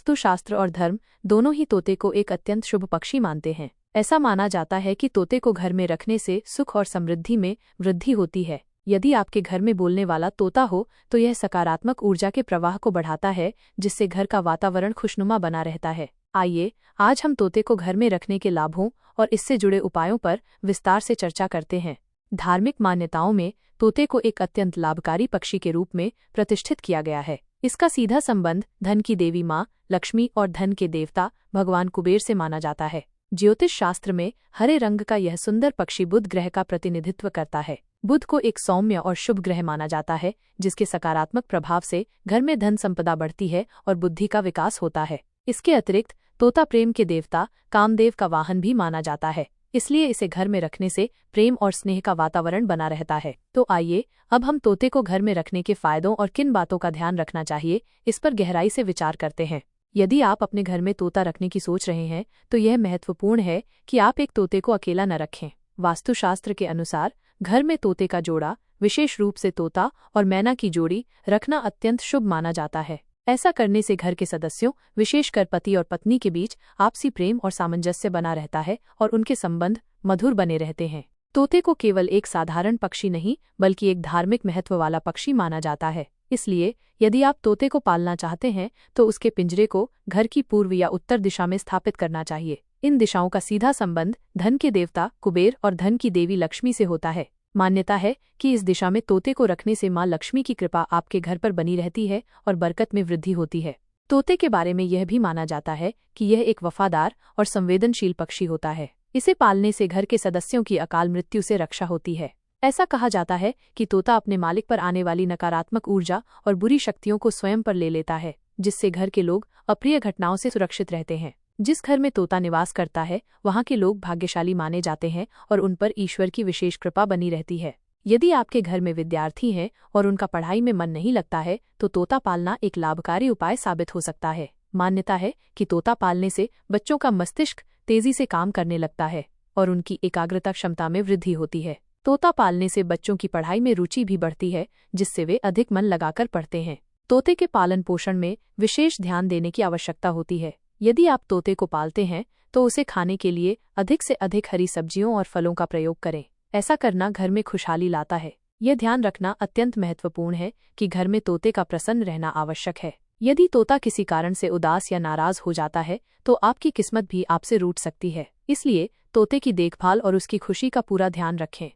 वास्तुशास्त्र और धर्म दोनों ही तोते को एक अत्यंत शुभ पक्षी मानते हैं। ऐसा माना जाता है कि तोते को घर में रखने से सुख और समृद्धि में वृद्धि होती है। यदि आपके घर में बोलने वाला तोता हो तो यह सकारात्मक ऊर्जा के प्रवाह को बढ़ाता है, जिससे घर का वातावरण खुशनुमा बना रहता है। आइए आज हम तोते को घर में रखने के लाभों और इससे जुड़े उपायों पर विस्तार से चर्चा करते हैं। धार्मिक मान्यताओं में तोते को एक अत्यंत लाभकारी पक्षी के रूप में प्रतिष्ठित किया गया है। इसका सीधा संबंध धन की देवी माँ लक्ष्मी और धन के देवता भगवान कुबेर से माना जाता है। ज्योतिष शास्त्र में हरे रंग का यह सुंदर पक्षी बुध ग्रह का प्रतिनिधित्व करता है। बुध को एक सौम्य और शुभ ग्रह माना जाता है, जिसके सकारात्मक प्रभाव से घर में धन संपदा बढ़ती है और बुद्धि का विकास होता है। इसके अतिरिक्त तोता प्रेम के देवता कामदेव का वाहन भी माना जाता है, इसलिए इसे घर में रखने से प्रेम और स्नेह का वातावरण बना रहता है। तो आइए अब हम तोते को घर में रखने के फायदों और किन बातों का ध्यान रखना चाहिए, इस पर गहराई से विचार करते हैं। यदि आप अपने घर में तोता रखने की सोच रहे हैं तो यह महत्वपूर्ण है कि आप एक तोते को अकेला न रखें। वास्तुशास्त्र के अनुसार घर में तोते का जोड़ा, विशेष रूप से तोता और मैना की जोड़ी रखना अत्यंत शुभ माना जाता है। ऐसा करने से घर के सदस्यों, विशेषकर पति और पत्नी के बीच आपसी प्रेम और सामंजस्य बना रहता है और उनके संबंध मधुर बने रहते हैं। तोते को केवल एक साधारण पक्षी नहीं बल्कि एक धार्मिक महत्व वाला पक्षी माना जाता है। इसलिए यदि आप तोते को पालना चाहते हैं तो उसके पिंजरे को घर की पूर्व या उत्तर दिशा में स्थापित करना चाहिए। इन दिशाओं का सीधा संबंध धन के देवता कुबेर और धन की देवी लक्ष्मी से होता है। मान्यता है कि इस दिशा में तोते को रखने से माँ लक्ष्मी की कृपा आपके घर पर बनी रहती है और बरकत में वृद्धि होती है। तोते के बारे में यह भी माना जाता है कि यह एक वफादार और संवेदनशील पक्षी होता है। इसे पालने से घर के सदस्यों की अकाल मृत्यु से रक्षा होती है। ऐसा कहा जाता है कि तोता अपने मालिक पर आने वाली नकारात्मक ऊर्जा और बुरी शक्तियों को स्वयं पर ले लेता है, जिससे घर के लोग अप्रिय घटनाओं से सुरक्षित रहते हैं। जिस घर में तोता निवास करता है वहाँ के लोग भाग्यशाली माने जाते हैं और उन पर ईश्वर की विशेष कृपा बनी रहती है। यदि आपके घर में विद्यार्थी हैं और उनका पढ़ाई में मन नहीं लगता है तो तोता पालना एक लाभकारी उपाय साबित हो सकता है। मान्यता है कि तोता पालने से बच्चों का मस्तिष्क तेजी से काम करने लगता है और उनकी एकाग्रता क्षमता में वृद्धि होती है। तोता पालने से बच्चों की पढ़ाई में रुचि भी बढ़ती है, जिससे वे अधिक मन लगाकर पढ़ते हैं। तोते के पालन पोषण में विशेष ध्यान देने की आवश्यकता होती है। यदि आप तोते को पालते हैं तो उसे खाने के लिए अधिक से अधिक हरी सब्जियों और फलों का प्रयोग करें। ऐसा करना घर में खुशहाली लाता है। यह ध्यान रखना अत्यंत महत्वपूर्ण है कि घर में तोते का प्रसन्न रहना आवश्यक है। यदि तोता किसी कारण से उदास या नाराज हो जाता है तो आपकी किस्मत भी आपसे रूठ सकती है। इसलिए तोते की देखभाल और उसकी खुशी का पूरा ध्यान रखें।